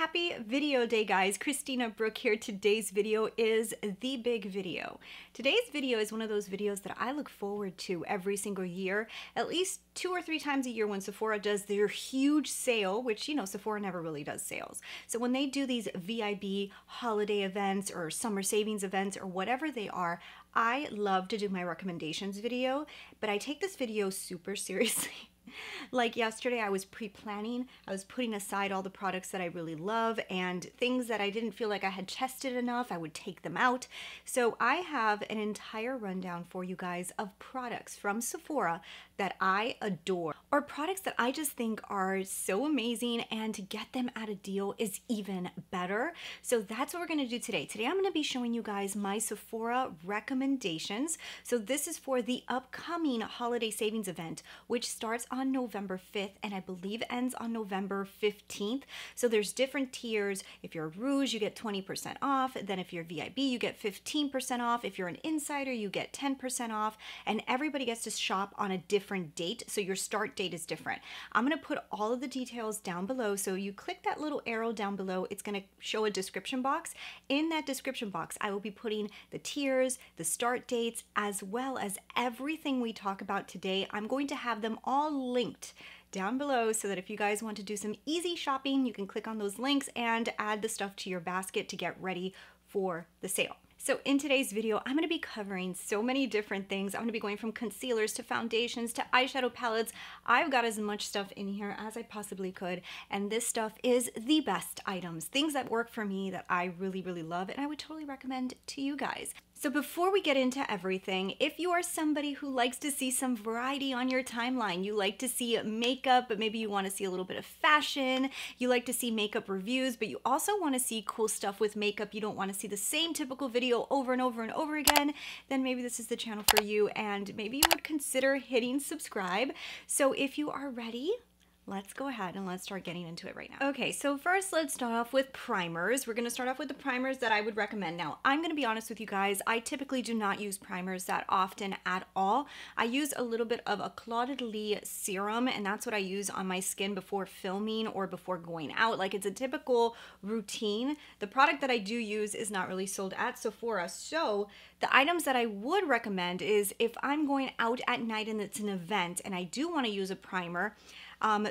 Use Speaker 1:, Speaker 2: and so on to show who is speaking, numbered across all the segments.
Speaker 1: Happy video day, guys. Christina, Brooke here. Today's video is the big video. Today's video is one of those videos that I look forward to every single year, at least 2 or 3 times a year when Sephora does their huge sale, which, you know, Sephora never really does sales. So when they do these VIB holiday events or summer savings events or whatever they are, I love to do my recommendations video, but I take this video super seriously. Like yesterday, I was pre-planning. I was putting aside all the products that I really love and things that I didn't feel like I had tested enough. I would take them out. So I have an entire rundown for you guys of products from Sephora that I adore, or products that I just think are so amazing, and to get them at a deal is even better. So that's what we're going to do today. Today I'm going to be showing you guys my Sephora recommendations. So this is for the upcoming holiday savings event, which starts on November 5th and I believe ends on November 15th. So there's different tiers. If you're Rouge, you get 20% off. Then if you're VIB, you get 15% off. If you're an insider, you get 10% off. And everybody gets to shop on a different date, so your start date is different. I'm going to put all of the details down below. So you click that little arrow down below, it's going to show a description box. In that description box, I will be putting the tiers, the start dates, as well as everything we talk about today. I'm going to have them all linked down below so that if you guys want to do some easy shopping, you can click on those links and add the stuff to your basket to get ready for the sale. So in today's video, I'm going to be covering so many different things. I'm going to be going from concealers to foundations to eyeshadow palettes. I've got as much stuff in here as I possibly could, and this stuff is the best items, things that work for me that I really, really love, and I would totally recommend to you guys. So before we get into everything, if you are somebody who likes to see some variety on your timeline, you like to see makeup, but maybe you want to see a little bit of fashion, you like to see makeup reviews, but you also want to see cool stuff with makeup, you don't want to see the same typical video over and over and over again, then maybe this is the channel for you, and maybe you would consider hitting subscribe. So if you are ready, let's go ahead and let's start getting into it right now. Okay, so first let's start off with primers. We're going to start off with the primers that I would recommend. Now, I'm going to be honest with you guys, I typically do not use primers that often at all. I use a little bit of a Claude de Lys serum, and that's what I use on my skin before filming or before going out. Like, it's a typical routine. The product that I do use is not really sold at Sephora, so the items that I would recommend is if I'm going out at night and it's an event and I do want to use a primer,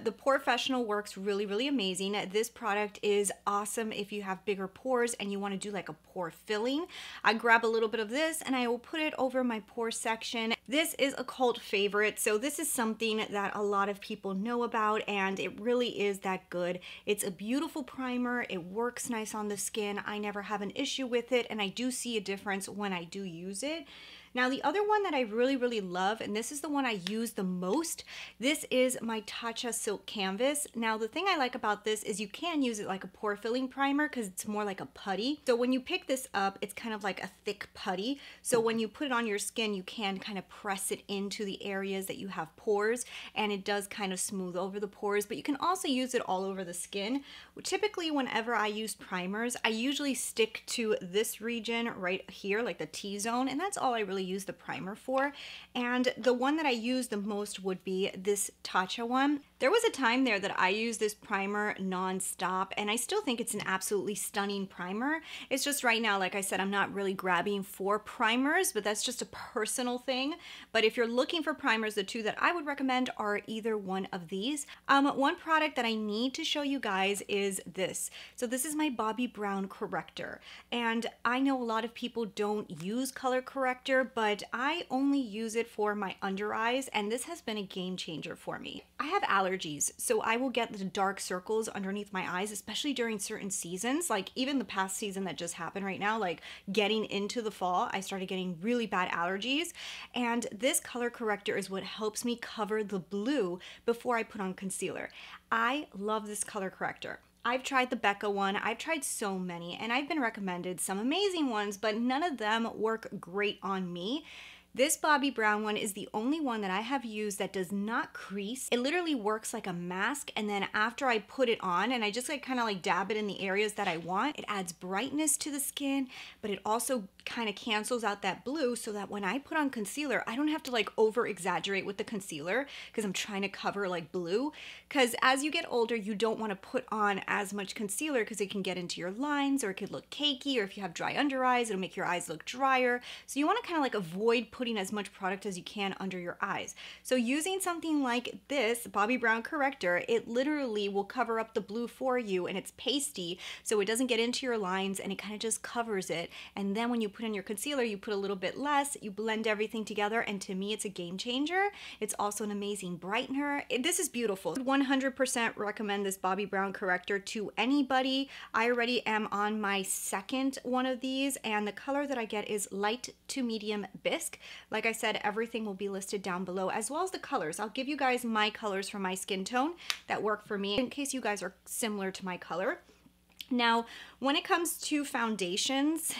Speaker 1: the POREfessional works really, really amazing. This product is awesome if you have bigger pores and you want to do like a pore filling. I grab a little bit of this and I will put it over my pore section. This is a cult favorite, so this is something that a lot of people know about, and it really is that good. It's a beautiful primer. It works nice on the skin. I never have an issue with it, and I do see a difference when I do use it. Now, the other one that I really, really love, and this is the one I use the most, this is my Tatcha Silk Canvas. Now, the thing I like about this is you can use it like a pore filling primer because it's more like a putty. So when you pick this up, it's kind of like a thick putty. So when you put it on your skin, you can kind of press it into the areas that you have pores, and it does kind of smooth over the pores, but you can also use it all over the skin. Typically, whenever I use primers, I usually stick to this region right here, like the T-zone, and that's all I really use the primer for. And the one that I use the most would be this Tatcha one. There was a time there that I used this primer non-stop, and I still think it's an absolutely stunning primer. It's just right now, like I said, I'm not really grabbing for primers, but that's just a personal thing. But if you're looking for primers, the two that I would recommend are either one of these. One product that I need to show you guys is this. So this is my Bobbi Brown corrector, and I know a lot of people don't use color corrector, but I only use it for my under eyes, and this has been a game changer for me. I have allergies, so I will get the dark circles underneath my eyes, especially during certain seasons, like even the past season that just happened right now, like getting into the fall, I started getting really bad allergies, and this color corrector is what helps me cover the blue before I put on concealer. I love this color corrector. I've tried the Becca one, I've tried so many, and I've been recommended some amazing ones, but none of them work great on me. This Bobbi Brown one is the only one that I have used that does not crease. It literally works like a mask, and then after I put it on and I just like kind of like dab it in the areas that I want, it adds brightness to the skin, but it also kind of cancels out that blue so that when I put on concealer, I don't have to like over exaggerate with the concealer because I'm trying to cover like blue. Because as you get older, you don't want to put on as much concealer because it can get into your lines, or it could look cakey, or if you have dry under eyes, it'll make your eyes look drier. So you want to kind of like avoid putting as much product as you can under your eyes. So using something like this Bobbi Brown corrector, it literally will cover up the blue for you, and it's pasty so it doesn't get into your lines, and it kind of just covers it. And then when you put in your concealer, you put a little bit less, you blend everything together, and to me it's a game changer. It's also an amazing brightener. This is beautiful. 100% recommend this Bobbi Brown corrector to anybody. I already am on my second one of these, and the color that I get is light to medium bisque. Like I said, everything will be listed down below, as well as the colors. I'll give you guys my colors for my skin tone that work for me in case you guys are similar to my color. Now, when it comes to foundations,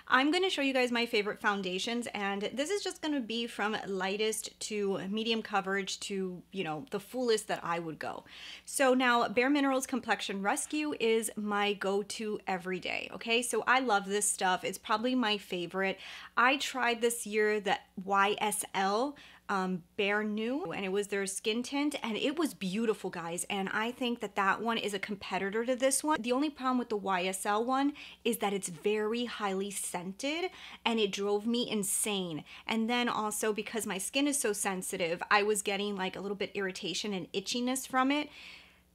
Speaker 1: I'm going to show you guys my favorite foundations, and this is just going to be from lightest to medium coverage to, you know, the fullest that I would go. So now, Bare Minerals Complexion Rescue is my go-to every day, okay? So I love this stuff. It's probably my favorite. I tried this year the YSL Bare New, and it was their skin tint, and it was beautiful, guys. And I think that that one is a competitor to this one. The only problem with the YSL one is that it's very highly scented, and it drove me insane. And then also because my skin is so sensitive, I was getting like a little bit irritation and itchiness from it.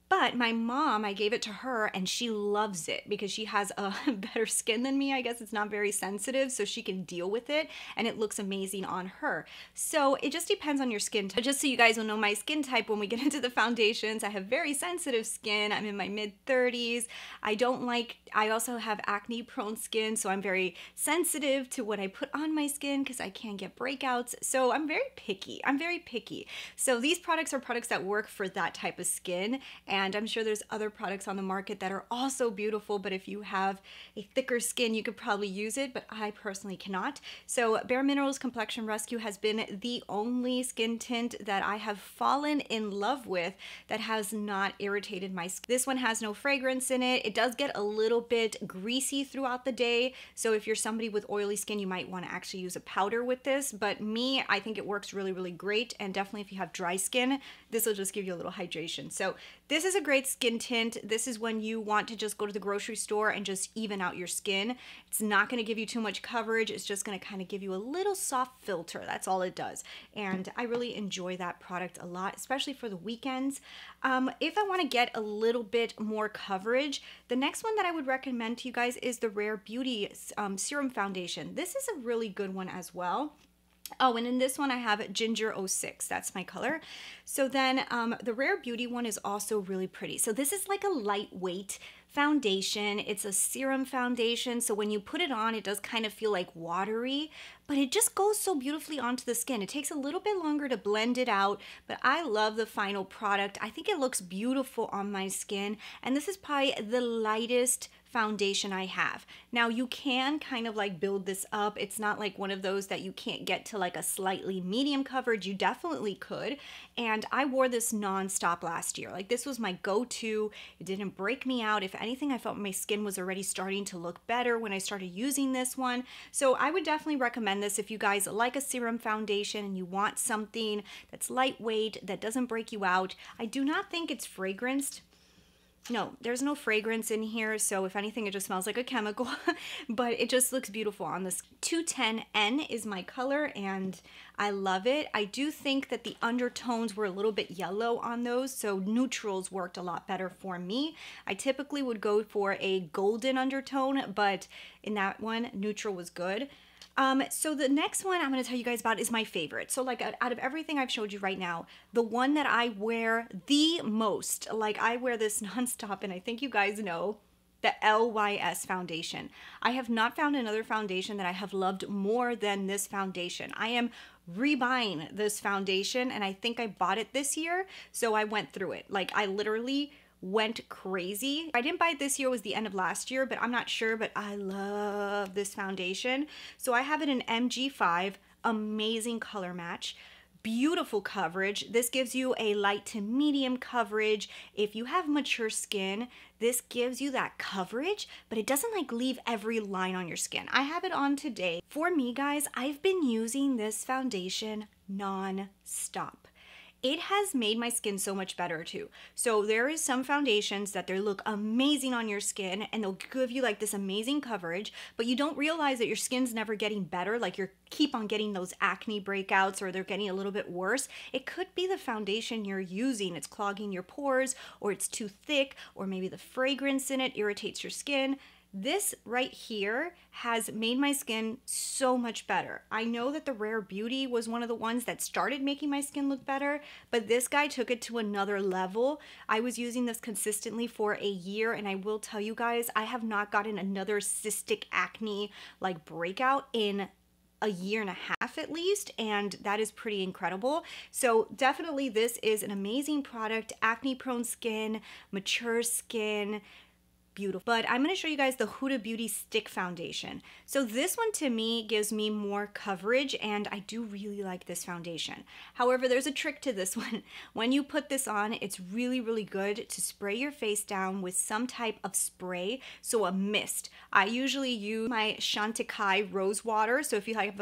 Speaker 1: But my mom, I gave it to her, and she loves it because she has a better skin than me. I guess it's not very sensitive, so she can deal with it, and it looks amazing on her. So it just depends on your skin type. Just so you guys will know my skin type when we get into the foundations, I have very sensitive skin. I'm in my mid-30s. I also have acne-prone skin, so I'm very sensitive to what I put on my skin because I can get breakouts. So I'm very picky. So these products are products that work for that type of skin. And I'm sure there's other products on the market that are also beautiful, but if you have a thicker skin, you could probably use it, but I personally cannot. So Bare Minerals Complexion Rescue has been the only skin tint that I have fallen in love with that has not irritated my skin. This one has no fragrance in it. It does get a little bit greasy throughout the day, so if you're somebody with oily skin, you might want to actually use a powder with this, but me, I think it works really, really great, and definitely if you have dry skin, this will just give you a little hydration. So this is a great skin tint. This is when you want to just go to the grocery store and just even out your skin. It's not going to give you too much coverage. It's just going to kind of give you a little soft filter. That's all it does. And I really enjoy that product a lot, especially for the weekends. If I want to get a little bit more coverage, the next one that I would recommend to you guys is the Rare Beauty Serum Foundation. This is a really good one as well. Oh, and in this one I have Ginger 06. That's my color. So then the Rare Beauty one is also really pretty. So this is like a lightweight foundation. It's a serum foundation. So when you put it on, it does kind of feel like watery, but it just goes so beautifully onto the skin. It takes a little bit longer to blend it out, but I love the final product. I think it looks beautiful on my skin. And this is probably the lightest foundation I have. Now you can kind of like build this up. It's not like one of those that you can't get to like a slightly medium coverage. You definitely could. And I wore this non-stop last year. Like this was my go-to. It didn't break me out. If anything, I felt my skin was already starting to look better when I started using this one. So I would definitely recommend this if you guys like a serum foundation and you want something that's lightweight, that doesn't break you out. I do not think it's fragranced. No, there's no fragrance in here, so if anything, it just smells like a chemical, but it just looks beautiful on this. 210N is my color, and I love it. I do think that the undertones were a little bit yellow on those, so neutrals worked a lot better for me. I typically would go for a golden undertone, but in that one, neutral was good. So the next one I'm going to tell you guys about is my favorite. So like out of everything I've showed you right now, the one that I wear the most, like I wear this nonstop, and I think you guys know, the LYS foundation. I have not found another foundation that I have loved more than this foundation. I am rebuying this foundation, and I think I bought it this year, so I went through it. Like I literally went crazy. I didn't buy it this year, it was the end of last year, but I'm not sure, but I love this foundation. So I have it in MG5. amazing color match. Beautiful coverage. This gives you a light to medium coverage. If you have mature skin, this gives you that coverage, but it doesn't like leave every line on your skin. I have it on today. For me, guys, I've been using this foundation non-stop. It has made my skin so much better too. So there is some foundations that they look amazing on your skin and they'll give you like this amazing coverage, but you don't realize that your skin's never getting better. Like you keep on getting those acne breakouts or they're getting a little bit worse. It could be the foundation you're using. It's clogging your pores, or it's too thick, or maybe the fragrance in it irritates your skin. This right here has made my skin so much better. I know that the Rare Beauty was one of the ones that started making my skin look better, but this guy took it to another level. I was using this consistently for a year, and I will tell you guys, I have not gotten another cystic acne like breakout in a year and a half at least, and that is pretty incredible. So definitely this is an amazing product. Acne prone skin, mature skin, beautiful. But I'm going to show you guys the Huda Beauty Stick Foundation. So this one to me gives me more coverage, and I do really like this foundation. However, there's a trick to this one. When you put this on, it's really, really good to spray your face down with some type of spray, so a mist. I usually use my Chantecaille rose water. So if you have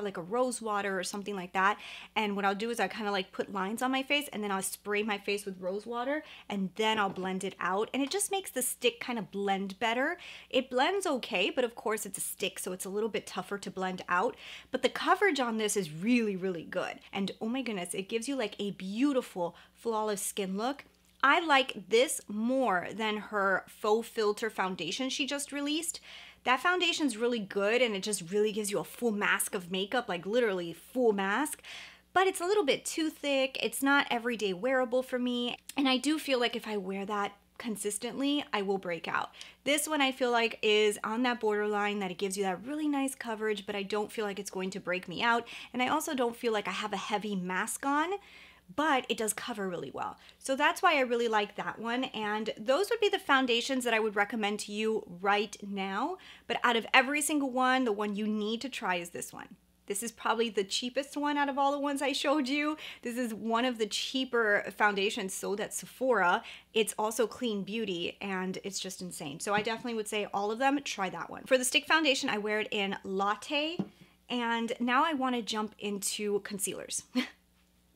Speaker 1: like a rose water or something like that, and what I'll do is I kind of like put lines on my face, and then I'll spray my face with rose water, and then I'll blend it out, and it just makes the stick kind of blend better. It blends okay, but of course it's a stick, so it's a little bit tougher to blend out. But the coverage on this is really, really good. And oh my goodness, it gives you like a beautiful, flawless skin look. I like this more than her Faux Filter foundation she just released. That foundation's really good, and it just really gives you a full mask of makeup, like literally full mask. But it's a little bit too thick. It's not everyday wearable for me. And I do feel like if I wear that consistently, I will break out. This one I feel like is on that borderline that it gives you that really nice coverage, but I don't feel like it's going to break me out. And I also don't feel like I have a heavy mask on, but it does cover really well. So that's why I really like that one. And those would be the foundations that I would recommend to you right now. But out of every single one, the one you need to try is this one. This is probably the cheapest one out of all the ones I showed you. This is one of the cheaper foundations sold at Sephora. It's also clean beauty, and it's just insane. So I definitely would say all of them, try that one. For the stick foundation, I wear it in Latte, and now I want to jump into concealers.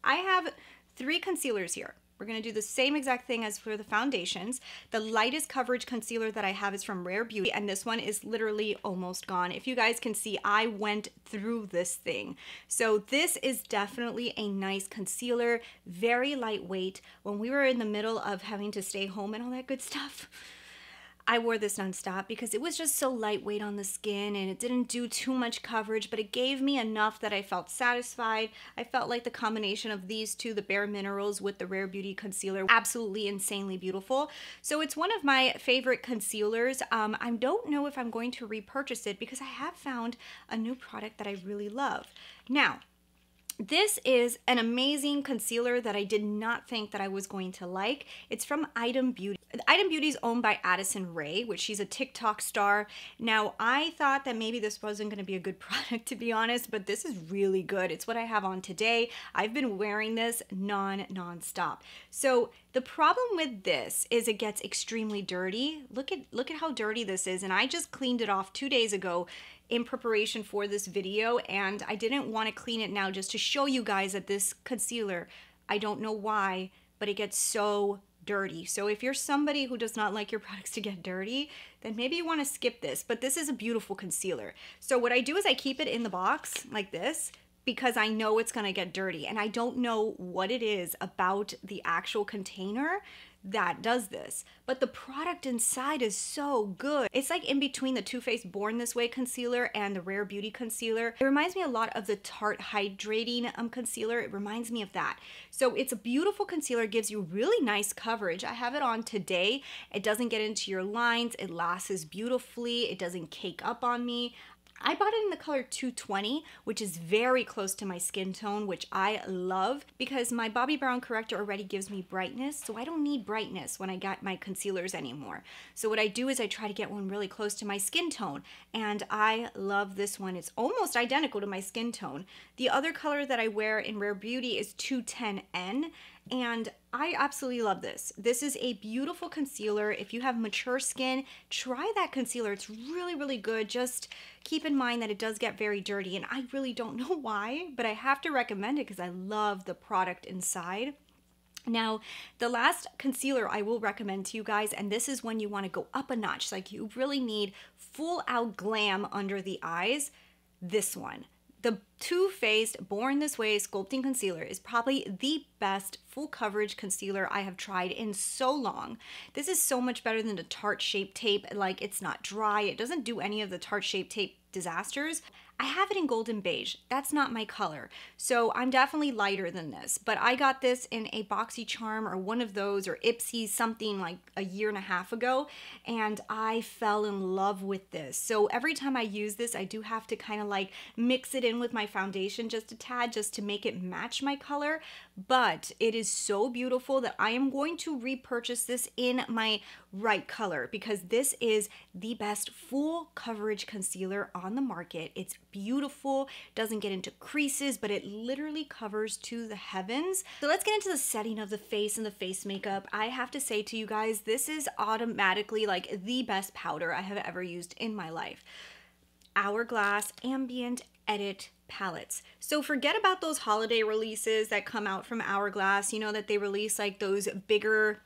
Speaker 1: I have 3 concealers here. We're going to do the same exact thing as for the foundations. The lightest coverage concealer that I have is from Rare Beauty, and this one is literally almost gone. If you guys can see, I went through this thing. So this is definitely a nice concealer, very lightweight. When we were in the middle of having to stay home and all that good stuff, I wore this nonstop because it was just so lightweight on the skin, and it didn't do too much coverage, but it gave me enough that I felt satisfied. I felt like the combination of these two, the Bare Minerals with the Rare Beauty concealer, absolutely insanely beautiful. So it's one of my favorite concealers. I don't know if I'm going to repurchase it because I have found a new product that I really love. Now, this is an amazing concealer that I did not think that I was going to like. It's from Item Beauty. Item Beauty is owned by Addison Rae, which she's a TikTok star. Now, I thought that maybe this wasn't going to be a good product, to be honest, but this is really good. It's what I have on today. I've been wearing this non-stop. So the problem with this is it gets extremely dirty. Look at how dirty this is, and I just cleaned it off 2 days ago in preparation for this video, and I didn't want to clean it now just to show you guys that this concealer, I don't know why, but it gets so dirty. So if you're somebody who does not like your products to get dirty, then maybe you want to skip this, but this is a beautiful concealer. So what I do is I keep it in the box like this because I know it's going to get dirty, and I don't know what it is about the actual container that does this, but the product inside is so good. It's like in between the Too Faced Born This Way concealer and the Rare Beauty concealer. It reminds me a lot of the Tarte Hydrating concealer. It reminds me of that. So it's a beautiful concealer, gives you really nice coverage. I have it on today. It doesn't get into your lines. It lasts beautifully. It doesn't cake up on me. I bought it in the color 220, which is very close to my skin tone, which I love because my Bobbi Brown corrector already gives me brightness, so I don't need brightness when I got my concealers anymore. So what I do is I try to get one really close to my skin tone, and I love this one. It's almost identical to my skin tone. The other color that I wear in Rare Beauty is 210N, and I absolutely love this. This is a beautiful concealer. If you have mature skin, try that concealer. It's really, really good. Just keep in mind that it does get very dirty, and I really don't know why, but I have to recommend it because I love the product inside. Now, the last concealer I will recommend to you guys, and this is when you want to go up a notch, like you really need full out glam under the eyes, this one. The Too Faced Born This Way Sculpting Concealer is probably the best full coverage concealer I have tried in so long. This is so much better than the Tarte Shape Tape. Like, it's not dry. It doesn't do any of the Tarte Shape Tape disasters. I have it in golden beige. That's not my color. So I'm definitely lighter than this, but I got this in a BoxyCharm or one of those or Ipsy something like a year and a half ago, and I fell in love with this. So every time I use this, I do have to kind of like mix it in with my foundation just a tad, just to make it match my color. But it is so beautiful that I am going to repurchase this in my right color because this is the best full coverage concealer on the market. It's beautiful, doesn't get into creases, but it literally covers to the heavens. So let's get into the setting of the face and the face makeup. I have to say to you guys, this is automatically like the best powder I have ever used in my life. Hourglass Ambient Edit palettes. So forget about those holiday releases that come out from Hourglass, you know, that they release like those bigger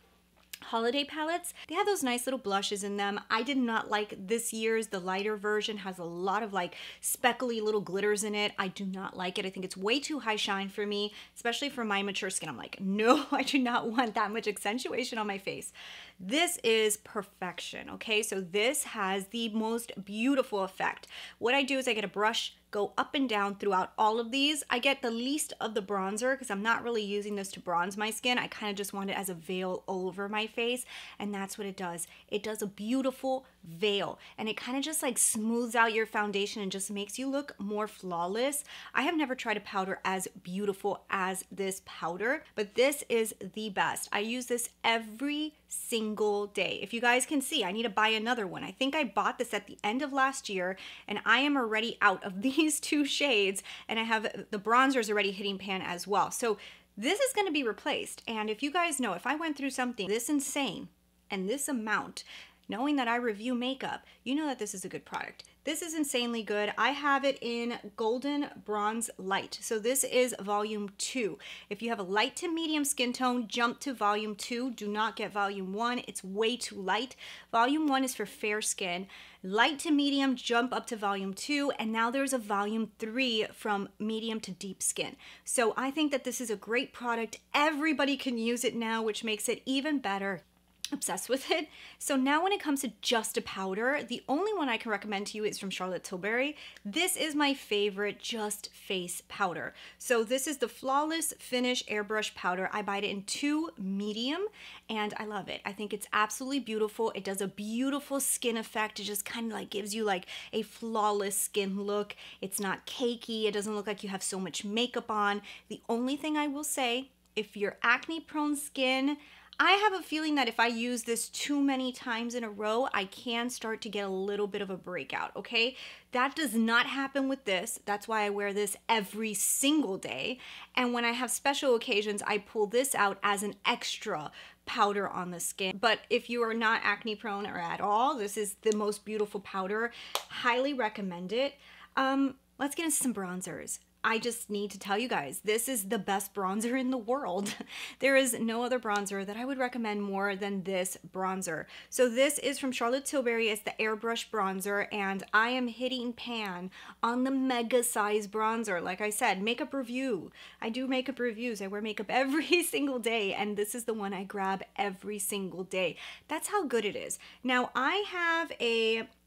Speaker 1: holiday palettes. They have those nice little blushes in them. I did not like this year's. The lighter version has a lot of like speckly little glitters in it. I do not like it. I think it's way too high shine for me, especially for my mature skin. I'm like, no, I do not want that much accentuation on my face. This is perfection, okay? So this has the most beautiful effect. What I do is I get a brush, go up and down throughout all of these. I get the least of the bronzer because I'm not really using this to bronze my skin. I kind of just want it as a veil over my face, and that's what it does. It does a beautiful veil, and it kind of just like smooths out your foundation and just makes you look more flawless. I have never tried a powder as beautiful as this powder, but this is the best. I use this every single day. If you guys can see, I need to buy another one. I think I bought this at the end of last year, and I am already out of these two shades, and I have the bronzers already hitting pan as well. So this is going to be replaced. And if you guys know, if I went through something this insane and this amount, knowing that I review makeup, you know that this is a good product. This is insanely good. I have it in Golden Bronze Light. So this is volume 2. If you have a light to medium skin tone, jump to volume 2. Do not get volume 1. It's way too light. Volume 1 is for fair skin. Light to medium, jump up to volume 2. And now there's a volume 3 from medium to deep skin. So I think that this is a great product. Everybody can use it now, which makes it even better. Obsessed with it. So now when it comes to just a powder, the only one I can recommend to you is from Charlotte Tilbury. This is my favorite just face powder. So this is the Flawless Finish Airbrush Powder. I buy it in 2 medium and I love it. I think it's absolutely beautiful. It does a beautiful skin effect. It just kind of like gives you like a flawless skin look. It's not cakey. It doesn't look like you have so much makeup on. The only thing I will say, if you're acne prone skin, I have a feeling that if I use this too many times in a row, I can start to get a little bit of a breakout, okay? That does not happen with this. That's why I wear this every single day. And when I have special occasions, I pull this out as an extra powder on the skin. But if you are not acne prone or at all, this is the most beautiful powder. Highly recommend it. Let's get into some bronzers. I just need to tell you guys, this is the best bronzer in the world. There is no other bronzer that I would recommend more than this bronzer. So this is from Charlotte Tilbury. It's the Airbrush Bronzer, and I am hitting pan on the mega size bronzer. Like I said, makeup review. I do makeup reviews. I wear makeup every single day, and this is the one I grab every single day. That's how good it is. Now I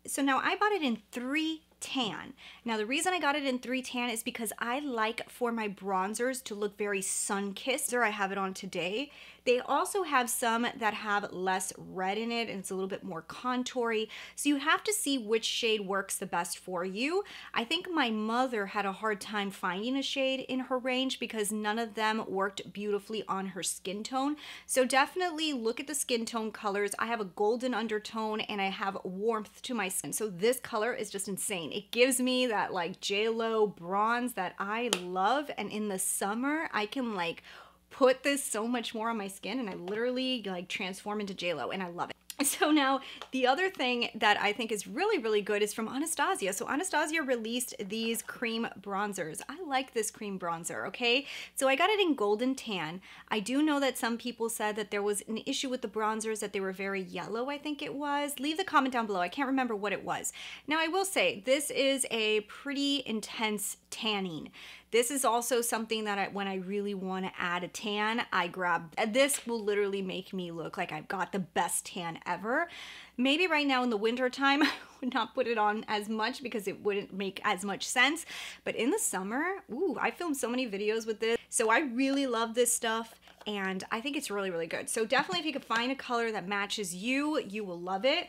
Speaker 1: bought it in 3 tan. Now the reason I got it in 3 tan is because I like for my bronzers to look very sun-kissed. I have it on today. They also have some that have less red in it and it's a little bit more contoury. So you have to see which shade works the best for you. I think my mother had a hard time finding a shade in her range because none of them worked beautifully on her skin tone. So definitely look at the skin tone colors. I have a golden undertone and I have warmth to my skin. So this color is just insane. It gives me that like J-Lo bronze that I love, and in the summer I can like put this so much more on my skin and I literally like transform into J-Lo and I love it. So now the other thing that I think is really, really good is from Anastasia. So Anastasia released these cream bronzers. I like this cream bronzer, okay? So I got it in golden tan. I do know that some people said that there was an issue with the bronzers, that they were very yellow, I think it was. Leave the comment down below. I can't remember what it was. Now I will say this is a pretty intense tanning. This is also something that when I really want to add a tan, I grab. This will literally make me look like I've got the best tan ever. Maybe right now in the winter time, I would not put it on as much because it wouldn't make as much sense. But in the summer, ooh, I filmed so many videos with this. So I really love this stuff and I think it's really, really good. So definitely if you could find a color that matches you, you will love it.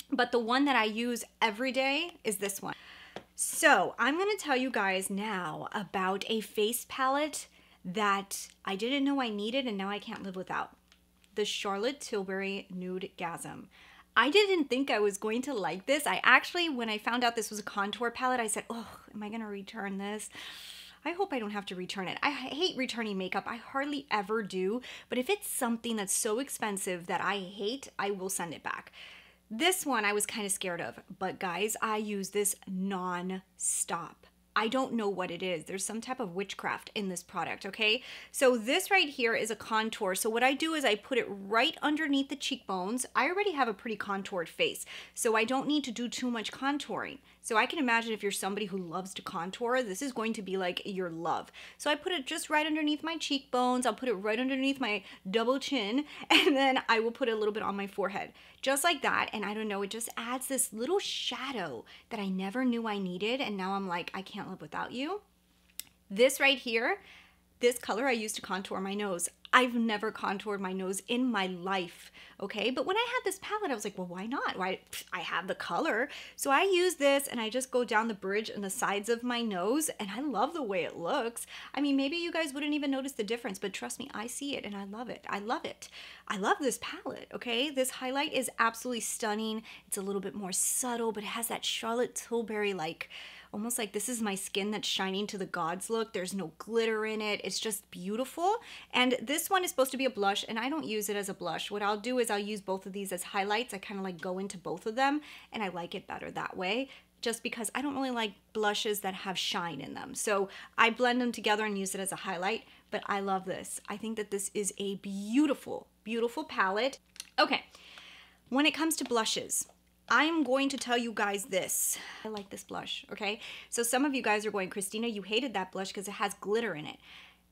Speaker 1: But the one that I use every day is this one. So I'm going to tell you guys now about a face palette that I didn't know I needed and now I can't live without. The Charlotte Tilbury Nude Gasm. I didn't think I was going to like this. I actually, when I found out this was a contour palette, I said, oh, am I going to return this? I hope I don't have to return it. I hate returning makeup. I hardly ever do. But if it's something that's so expensive that I hate, I will send it back. This one I was kind of scared of, but guys, I use this non-stop. I don't know what it is. There's some type of witchcraft in this product, okay? So this right here is a contour. So what I do is I put it right underneath the cheekbones. I already have a pretty contoured face, so I don't need to do too much contouring. So I can imagine if you're somebody who loves to contour, this is going to be like your love. So I put it just right underneath my cheekbones. I'll put it right underneath my double chin, and then I will put it a little bit on my forehead. Just like that, and I don't know, it just adds this little shadow that I never knew I needed, and now I'm like, I can't live without you. This right here, this color I use to contour my nose. I've never contoured my nose in my life, okay? But when I had this palette, I was like, well, why not? Why? I have the color. So I use this and I just go down the bridge and the sides of my nose, and I love the way it looks. I mean, maybe you guys wouldn't even notice the difference, but trust me, I see it and I love it. I love it. I love this palette, okay? This highlight is absolutely stunning. It's a little bit more subtle, but it has that Charlotte Tilbury, like, almost like this is my skin that's shining to the gods look. There's no glitter in it. It's just beautiful. And this one is supposed to be a blush, and I don't use it as a blush. What I'll do is I'll use both of these as highlights. I kind of like go into both of them, and I like it better that way, just because I don't really like blushes that have shine in them. So I blend them together and use it as a highlight, but I love this. I think that this is a beautiful, beautiful palette. Okay, when it comes to blushes, I'm going to tell you guys this. I like this blush, okay? So some of you guys are going, Christina, you hated that blush because it has glitter in it.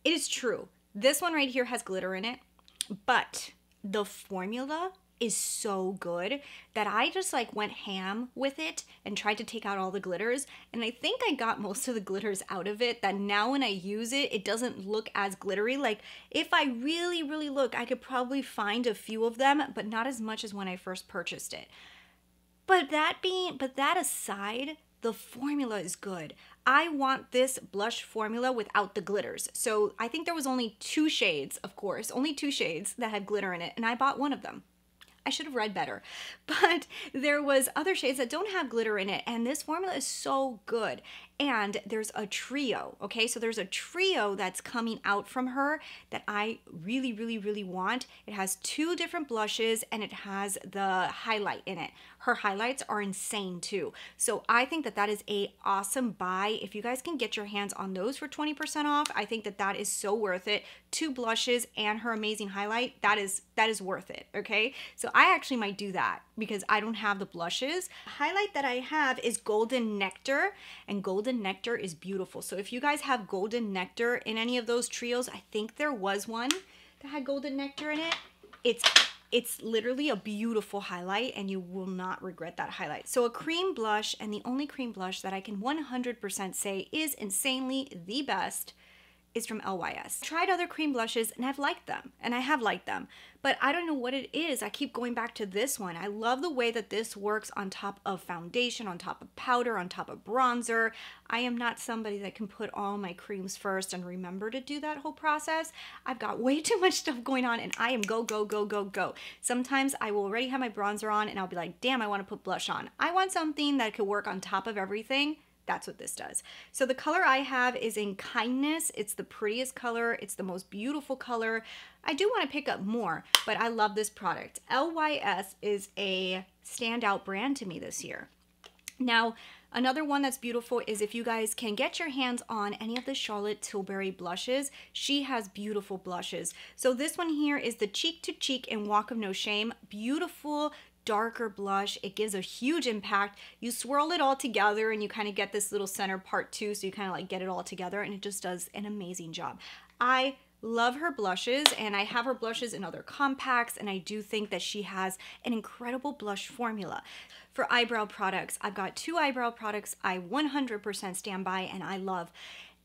Speaker 1: It is true. This one right here has glitter in it, but the formula is so good that I just like went ham with it and tried to take out all the glitters. And I think I got most of the glitters out of it, that now when I use it, it doesn't look as glittery. Like if I really, really look, I could probably find a few of them, but not as much as when I first purchased it. But that aside, the formula is good. I want this blush formula without the glitters. So I think there was only 2 shades, of course, only 2 shades that had glitter in it, and I bought one of them. I should have read better, but there was other shades that don't have glitter in it, and this formula is so good. And there's a trio, okay? So there's a trio that's coming out from her that I really, really, really want. It has 2 different blushes and it has the highlight in it. Her highlights are insane too. So I think that that is a awesome buy. If you guys can get your hands on those for 20% off, I think that that is so worth it. 2 blushes and her amazing highlight, that is worth it, okay? So I actually might do that because I don't have the blushes. The highlight that I have is Golden Nectar, and Golden Nectar is beautiful. So if you guys have Golden Nectar in any of those trios, I think there was one that had Golden Nectar in it. It's literally a beautiful highlight and you will not regret that highlight. So a cream blush, and the only cream blush that I can 100% say is insanely the best, is from LYS. I tried other cream blushes and I've liked them, and I have liked them, but I don't know what it is. I keep going back to this one. I love the way that this works on top of foundation, on top of powder, on top of bronzer. I am not somebody that can put all my creams first and remember to do that whole process. I've got way too much stuff going on and I am go, go, go, go, go. Sometimes I will already have my bronzer on and I'll be like, damn, I want to put blush on. I want something that could work on top of everything. That's what this does. So the color I have is in Kindness. It's the prettiest color. It's the most beautiful color. I do want to pick up more, but I love this product. LYS is a standout brand to me this year. Now, another one that's beautiful is if you guys can get your hands on any of the Charlotte Tilbury blushes. She has beautiful blushes. So this one here is the Cheek to Cheek in Walk of No Shame. Beautiful, darker blush. It gives a huge impact. You swirl it all together and you kind of get this little center part too, so you kind of like get it all together, and it just does an amazing job. I love her blushes, and I have her blushes in other compacts, and I do think that she has an incredible blush formula. For eyebrow products, I've got 2 eyebrow products I 100% stand by and I love.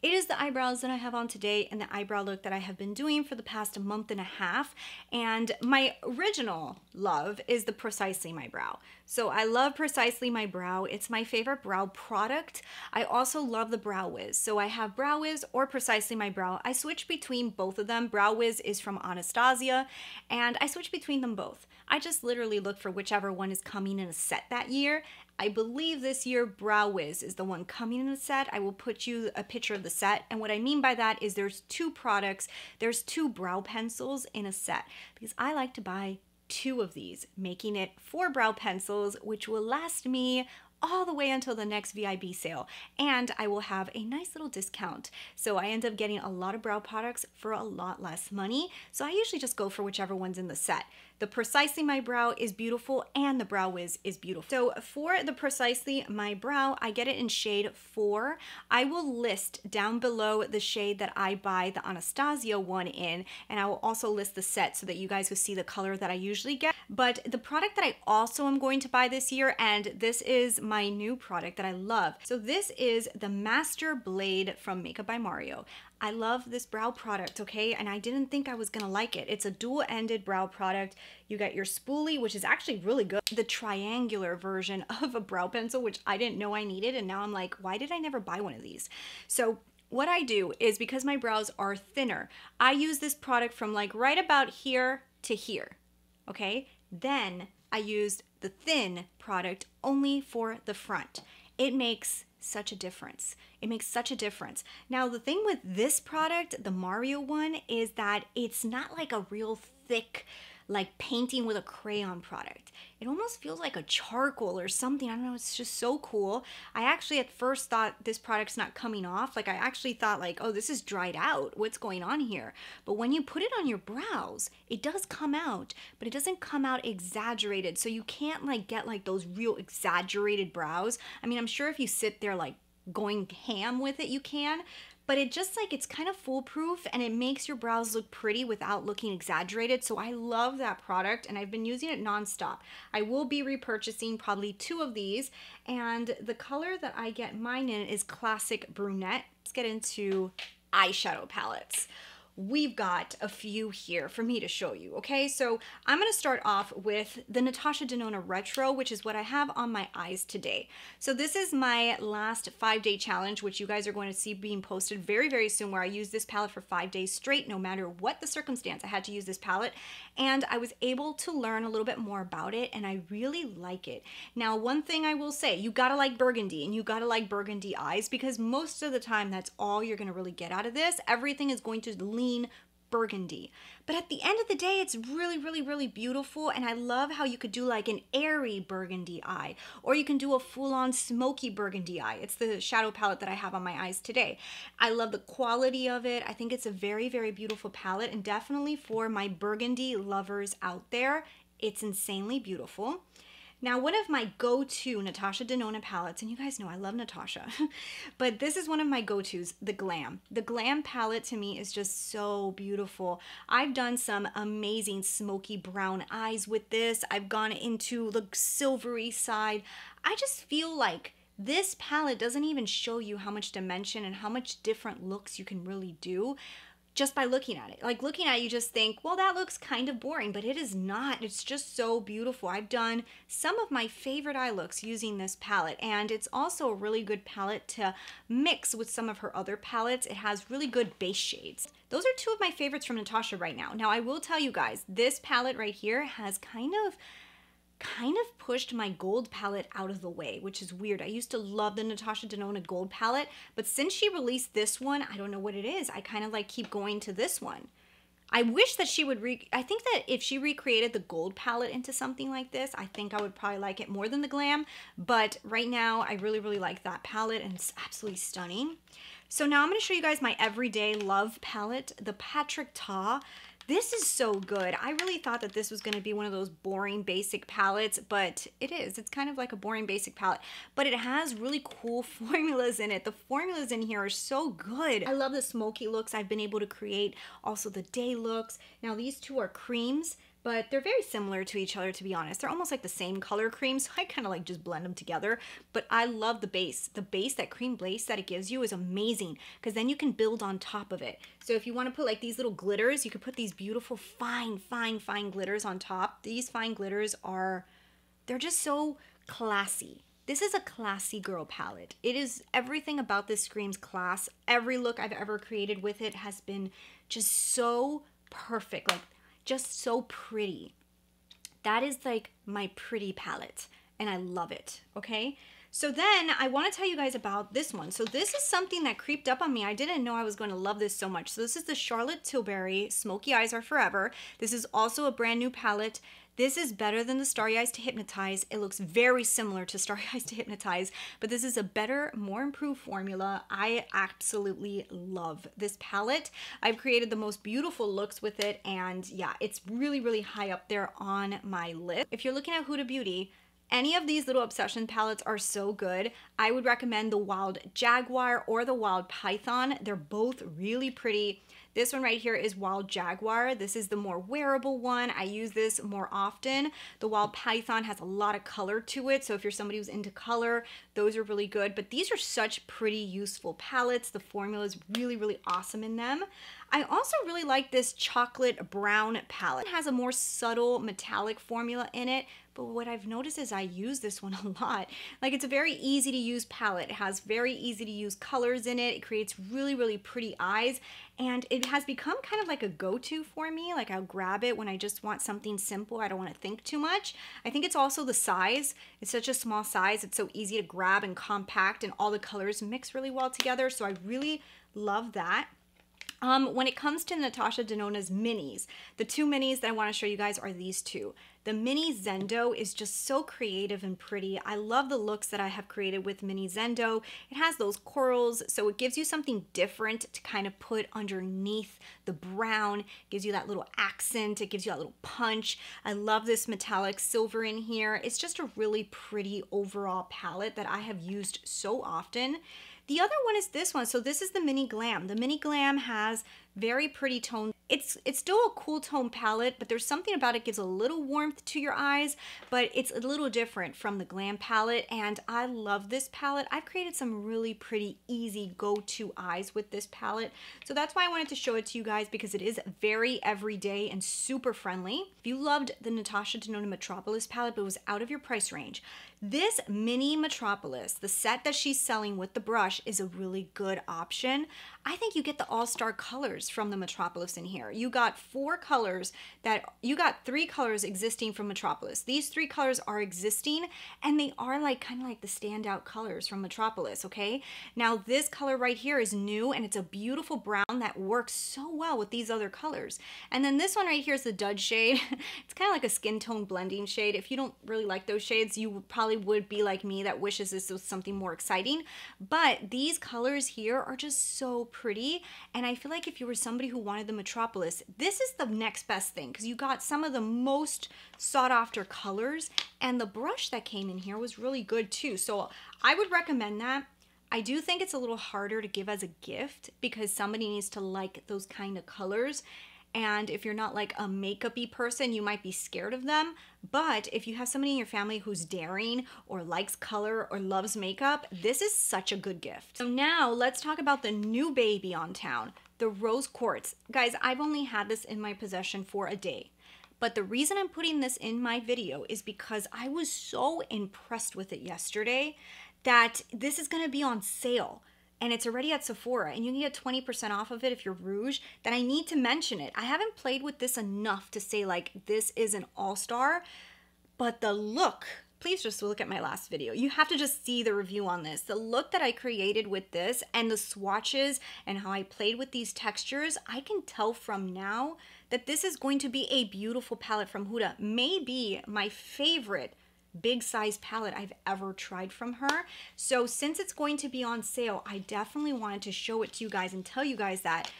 Speaker 1: It is the eyebrows that I have on today and the eyebrow look that I have been doing for the past month and a half. And my original love is the Precisely My Brow. So I love Precisely My Brow. It's my favorite brow product. I also love the Brow Wiz. So I have Brow Wiz or Precisely My Brow. I switch between both of them. Brow Wiz is from Anastasia, and I switch between them both. I just literally look for whichever one is coming in a set that year. I believe this year Brow Wiz is the one coming in a set. I will put you a picture of the set. And what I mean by that is there's 2 products. There's 2 brow pencils in a set, because I like to buy 2 of these, making it 4 brow pencils, which will last me all the way until the next VIB sale, and I will have a nice little discount. So I end up getting a lot of brow products for a lot less money. So I usually just go for whichever one's in the set. The Precisely My Brow is beautiful and the Brow Wiz is beautiful. So for the Precisely My Brow, I get it in shade 4. I will list down below the shade that I buy the Anastasia one in, and I will also list the set so that you guys will see the color that I usually get. But the product that I also am going to buy this year, and this is my new product that I love. So this is the Master Blade from Makeup by Mario. I love this brow product, okay? And I didn't think I was gonna like it. It's a dual-ended brow product. You got your spoolie, which is actually really good. The triangular version of a brow pencil, which I didn't know I needed. And now I'm like, why did I never buy one of these? So what I do is, because my brows are thinner, I use this product from like right about here to here, okay? Then I used the thin product only for the front. It makes such a difference. It makes such a difference. Now, the thing with this product, the Mario one, is that it's not like a real thick, like painting with a crayon product. It almost feels like a charcoal or something. I don't know, it's just so cool. I actually at first thought this product's not coming off. Like I actually thought like, oh, this is dried out. What's going on here? But when you put it on your brows, it does come out, but it doesn't come out exaggerated. So you can't like get like those real exaggerated brows. I mean, I'm sure if you sit there like going ham with it, you can, but it just like, it's kind of foolproof and it makes your brows look pretty without looking exaggerated. So I love that product and I've been using it nonstop. I will be repurchasing probably 2 of these, and the color that I get mine in is Classic Brunette. Let's get into eyeshadow palettes. We've got a few here for me to show you, okay? So I'm gonna start off with the Natasha Denona Retro, which is what I have on my eyes today. So this is my last 5-day challenge, which you guys are going to see being posted very, very soon, where I use this palette for 5 days straight, no matter what the circumstance. I had to use this palette, and I was able to learn a little bit more about it, and I really like it. Now, one thing I will say, you gotta like burgundy, and you gotta like burgundy eyes, because most of the time, that's all you're gonna really get out of this. Everything is going to lean burgundy, but at the end of the day, it's really, really, really beautiful. And I love how you could do like an airy burgundy eye, or you can do a full-on smoky burgundy eye. It's the shadow palette that I have on my eyes today. I love the quality of it. I think it's a very, very beautiful palette, and definitely for my burgundy lovers out there, it's insanely beautiful. Now, one of my go-to Natasha Denona palettes, and you guys know I love Natasha, but this is one of my go-tos, the Glam. The Glam palette to me is just so beautiful. I've done some amazing smoky brown eyes with this. I've gone into the silvery side. I just feel like this palette doesn't even show you how much dimension and how much different looks you can really do just by looking at it. Like looking at it, you just think, well, that looks kind of boring, but it is not. It's just so beautiful. I've done some of my favorite eye looks using this palette, and it's also a really good palette to mix with some of her other palettes. It has really good base shades. Those are two of my favorites from Natasha right now. Now, I will tell you guys, this palette right here has kind of pushed my gold palette out of the way, which is weird. I used to love the Natasha Denona gold palette, but since she released this one, I don't know what it is. I kind of like keep going to this one. I wish that she would I think that if she recreated the gold palette into something like this, I think I would probably like it more than the Glam, but right now I really, really like that palette, and it's absolutely stunning. So now I'm going to show you guys my everyday love palette, the Patrick Ta. This is so good. I really thought that this was going to be one of those boring basic palettes, but it is. It's kind of like a boring basic palette, but it has really cool formulas in it. The formulas in here are so good. I love the smoky looks I've been able to create, also the day looks. Now these two are creams, but they're very similar to each other, to be honest. They're almost like the same color creams, so I kind of like just blend them together. But I love the base. The base, that cream base that it gives you is amazing, because then you can build on top of it. So if you want to put like these little glitters, you could put these beautiful fine glitters on top. These fine glitters they're just so classy. This is a classy girl palette. It is, everything about this screams class. Every look I've ever created with it has been just so perfect. Like, just so pretty. That is like my pretty palette, and I love it, okay? So then I want to tell you guys about this one. So this is something that creeped up on me. I didn't know I was going to love this so much. So this is the Charlotte Tilbury Smoky Eyes Are Forever. This is also a brand new palette. This is better than the Starry Eyes to Hypnotize. It looks very similar to Starry Eyes to Hypnotize, but this is a better, more improved formula. I absolutely love this palette. I've created the most beautiful looks with it, and yeah, it's really, really high up there on my list. If you're looking at Huda Beauty, any of these little Obsession palettes are so good. I would recommend the Wild Jaguar or the Wild Python. They're both really pretty. This one right here is Wild Jaguar. This is the more wearable one. I use this more often. The Wild Python has a lot of color to it, so if you're somebody who's into color, those are really good. But these are such pretty, useful palettes. The formula is really, really awesome in them. I also really like this chocolate brown palette. It has a more subtle metallic formula in it, but what I've noticed is I use this one a lot. Like, it's a very easy to use palette. It has very easy to use colors in it. It creates really, really pretty eyes, and it has become kind of like a go-to for me. Like, I'll grab it when I just want something simple. I don't want to think too much. I think it's also the size. It's such a small size. It's so easy to grab and compact, and all the colors mix really well together, so I really love that. When it comes to Natasha Denona's minis, the two minis that I want to show you guys are these two. The Mini Zendo is just so creative and pretty. I love the looks that I have created with Mini Zendo. It has those corals, so it gives you something different to kind of put underneath the brown. It gives you that little accent. It gives you that little punch. I love this metallic silver in here. It's just a really pretty overall palette that I have used so often. The other one is this one. So this is the Mini Glam. The Mini Glam has very pretty tones. It's still a cool tone palette, but there's something about it gives a little warmth to your eyes, but it's a little different from the Glam palette, and I love this palette. I've created some really pretty easy go-to eyes with this palette, so that's why I wanted to show it to you guys, because it is very everyday and super friendly. If you loved the Natasha Denona Metropolis palette but was out of your price range, this Mini Metropolis, the set that she's selling with the brush, is a really good option. I think you get the all-star colors from the Metropolis in here. You got three colors existing from Metropolis. These three colors are existing, and they are like kind of like the standout colors from Metropolis, okay? Now this color right here is new, and it's a beautiful brown that works so well with these other colors. And then this one right here is the Dud shade. It's kind of like a skin tone blending shade. If you don't really like those shades, you probably would be like me that wishes this was something more exciting. But these colors here are just so pretty. And I feel like if you were somebody who wanted the Metropolis, this is the next best thing because you got some of the most sought after colors, and the brush that came in here was really good too. So I would recommend that. I do think it's a little harder to give as a gift because somebody needs to like those kind of colors. And if you're not like a makeup-y person, you might be scared of them. But if you have somebody in your family who's daring or likes color or loves makeup, this is such a good gift. So now let's talk about the new baby on town, the Rose Quartz. Guys, I've only had this in my possession for a day. But the reason I'm putting this in my video is because I was so impressed with it yesterday that this is gonna be on sale. And it's already at Sephora, and you can get 20% off of it if you're Rouge, then I need to mention it. I haven't played with this enough to say like this is an all-star, but the look, please just look at my last video. You have to just see the review on this. The look that I created with this and the swatches and how I played with these textures, I can tell from now that this is going to be a beautiful palette from Huda. Maybe my favorite big size palette I've ever tried from her. So since it's going to be on sale, I definitely wanted to show it to you guys and tell you guys that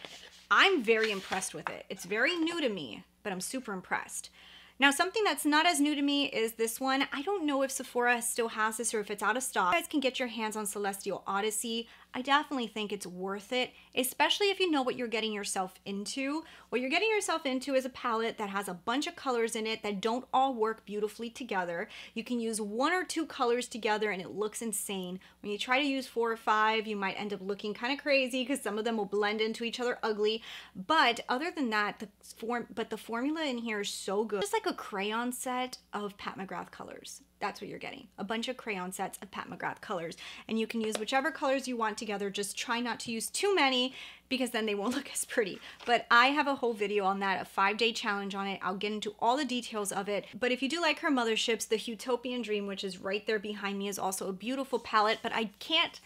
Speaker 1: I'm very impressed with it. It's very new to me, but I'm super impressed. Now, something that's not as new to me is this one. I don't know if Sephora still has this or if it's out of stock. You guys can get your hands on Celestial Odyssey. I definitely think it's worth it, especially if you know what you're getting yourself into. What you're getting yourself into is a palette that has a bunch of colors in it that don't all work beautifully together. You can use 1 or 2 colors together and it looks insane. When you try to use 4 or 5, you might end up looking kind of crazy because some of them will blend into each other ugly. But other than that, the formula in here is so good. Just like a crayon set of Pat McGrath colors. That's what you're getting. A bunch of crayon sets of Pat McGrath colors. And you can use whichever colors you want together. Just try not to use too many because then they won't look as pretty. But I have a whole video on that, a 5-day challenge on it. I'll get into all the details of it. But if you do like her motherships, the Utopian Dream, which is right there behind me, is also a beautiful palette. But I can't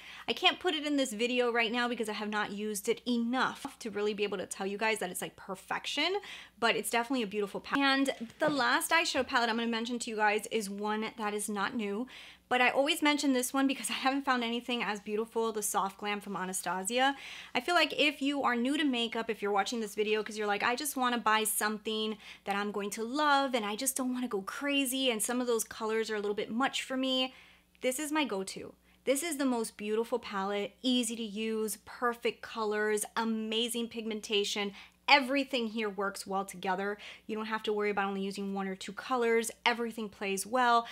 Speaker 1: put it in this video right now because I have not used it enough to really be able to tell you guys that it's like perfection. But it's definitely a beautiful palette. And the last eyeshadow palette I'm going to mention to you guys is one that is not new. But I always mention this one because I haven't found anything as beautiful, the Soft Glam from Anastasia. I feel like if you are new to makeup, if you're watching this video because you're like, I just want to buy something that I'm going to love and I just don't want to go crazy and some of those colors are a little bit much for me, this is my go-to. This is the most beautiful palette, easy to use, perfect colors, amazing pigmentation. Everything here works well together. You don't have to worry about only using 1 or 2 colors. Everything plays well.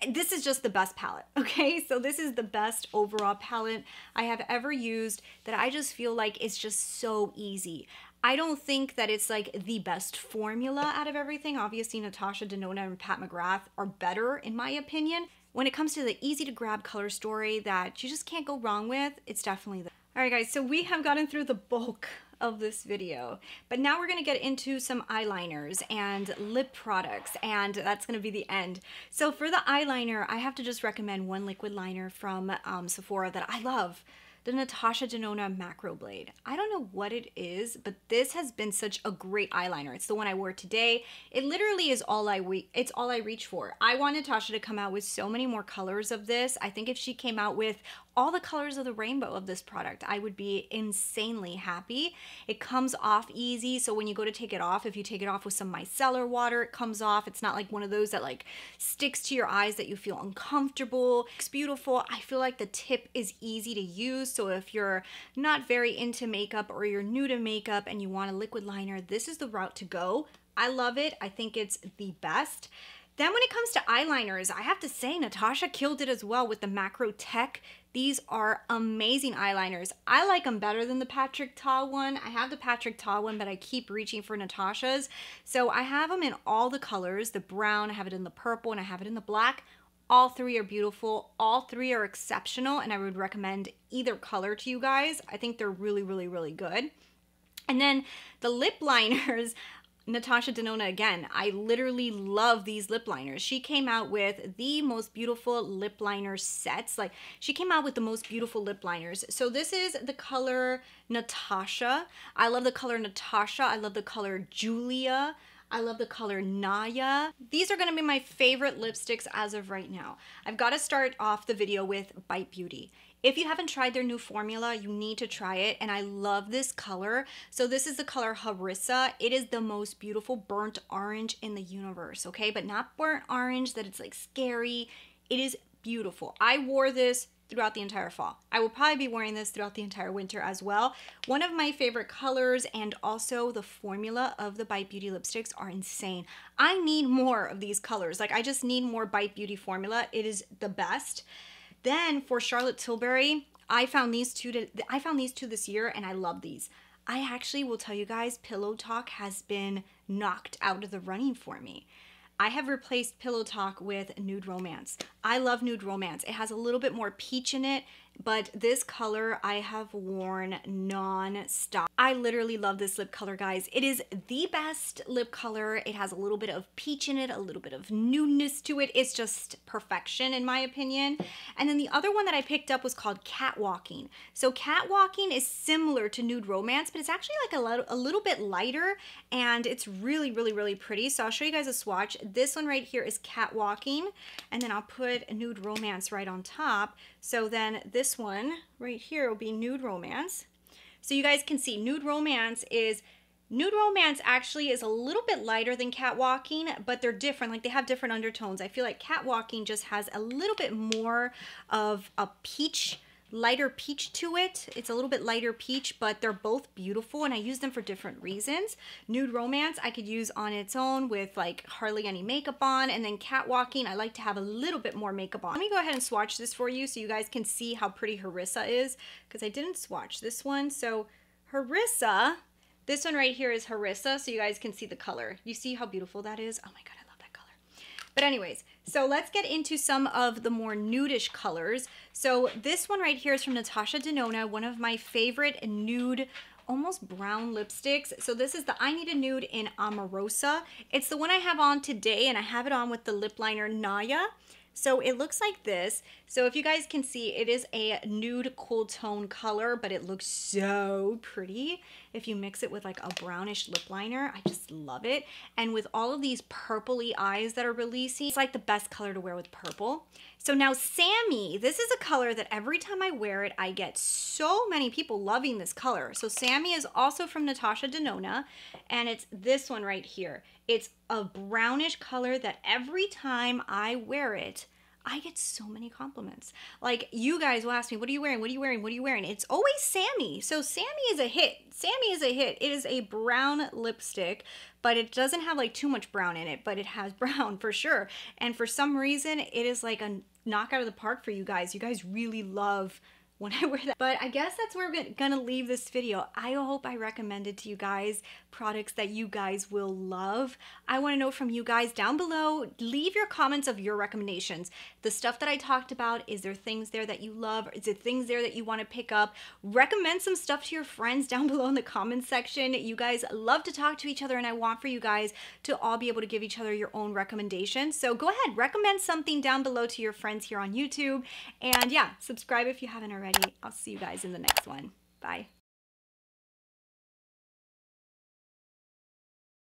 Speaker 1: This is just the best palette, okay? So this is the best overall palette I have ever used that I just feel like it's just so easy. I don't think that it's like the best formula out of everything. Obviously, Natasha Denona and Pat McGrath are better in my opinion. When it comes to the easy to grab color story that you just can't go wrong with, it's definitely the... All right, guys, so we have gotten through the bulk of this video, but now we're going to get into some eyeliners and lip products, and that's going to be the end. So for the eyeliner, I have to just recommend one liquid liner from Sephora that I love, the Natasha Denona Macro Blade. I don't know what it is, but this has been such a great eyeliner. It's the one I wore today. It literally is all I reach for. I want Natasha to come out with so many more colors of this. I think if she came out with all the colors of the rainbow of this product, I would be insanely happy. It comes off easy, so when you go to take it off, if you take it off with some micellar water, it comes off. It's not like one of those that like sticks to your eyes that you feel uncomfortable. It's beautiful. I feel like the tip is easy to use, so if you're not very into makeup or you're new to makeup and you want a liquid liner, this is the route to go. I love it. I think it's the best. Then when it comes to eyeliners, I have to say Natasha killed it as well with the Macro Tech. These are amazing eyeliners. I like them better than the Patrick Ta one. I have the Patrick Ta one, but I keep reaching for Natasha's. So I have them in all the colors, the brown, I have it in the purple, and I have it in the black. All 3 are beautiful. All 3 are exceptional, and I would recommend either color to you guys. I think they're really, really, really good. And then the lip liners, Natasha Denona again. I literally love these lip liners. She came out with the most beautiful lip liner sets. Like, she came out with the most beautiful lip liners. So this is the color Natasha. I love the color Natasha. I love the color Julia. I love the color Naya. These are gonna be my favorite lipsticks as of right now. I've gotta start off the video with Bite Beauty. If you haven't tried their new formula, you need to try it, and I love this color. So this is the color Harissa. It is the most beautiful burnt orange in the universe, okay? But not burnt orange that it's like scary. It is beautiful. I wore this throughout the entire fall. I will probably be wearing this throughout the entire winter as well. One of my favorite colors, and also the formula of the Bite Beauty lipsticks are insane. I need more of these colors. Like, I just need more Bite Beauty formula. It is the best. Then for Charlotte Tilbury, I found these two this year, and I love these. I actually will tell you guys, Pillow Talk has been knocked out of the running for me. I have replaced Pillow Talk with Nude Romance. I love Nude Romance. It has a little bit more peach in it, but this color I have worn non-stop. I literally love this lip color, guys. It is the best lip color. It has a little bit of peach in it, a little bit of nudeness to it. It's just perfection in my opinion. And then the other one that I picked up was called Catwalking. So Catwalking is similar to Nude Romance, but it's actually like a little bit lighter, and it's really, really, really pretty. So I'll show you guys a swatch. This one right here is Catwalking, and then I'll put Nude Romance right on top. So then this one right here will be Nude Romance. So you guys can see Nude Romance actually is a little bit lighter than Catwalking, but they're different. Like, they have different undertones. I feel like Catwalking just has a little bit more of a peach, lighter peach to it. It's a little bit lighter peach, but they're both beautiful, and I use them for different reasons. Nude Romance I could use on its own with like hardly any makeup on, and then Catwalking I like to have a little bit more makeup on. Let me go ahead and swatch this for you so you guys can see how pretty Harissa is, because I didn't swatch this one. So Harissa, this one right here is Harissa, so you guys can see the color. You see how beautiful that is? Oh my god, I love that color. But anyways, so let's get into some of the more nudish colors. So this one right here is from Natasha Denona, one of my favorite nude, almost brown lipsticks. So this is the I Need a Nude in Amorosa. It's the one I have on today, and I have it on with the lip liner Naya. So it looks like this. So if you guys can see, it is a nude cool tone color, but it looks so pretty if you mix it with like a brownish lip liner. I just love it. And with all of these purpley eyes that are releasing, it's like the best color to wear with purple. So now Sammy, this is a color that every time I wear it, I get so many people loving this color. So Sammy is also from Natasha Denona, and it's this one right here. It's a brownish color that every time I wear it, I get so many compliments. Like, you guys will ask me, what are you wearing? What are you wearing? What are you wearing? It's always Sammy. So Sammy is a hit. Sammy is a hit. It is a brown lipstick, but it doesn't have like too much brown in it, but it has brown for sure. And for some reason, it is like a knock out of the park for you guys. You guys really love when I wear that. But I guess that's where we're gonna leave this video. I hope I recommended to you guys products that you guys will love. I want to know from you guys down below. Leave your comments of your recommendations. The stuff that I talked about, is there things there that you love? Is there things there that you want to pick up? Recommend some stuff to your friends down below in the comments section. You guys love to talk to each other, and I want for you guys to all be able to give each other your own recommendations. So go ahead, recommend something down below to your friends here on YouTube. And yeah, subscribe if you haven't already. I'll see you guys in the next one. Bye.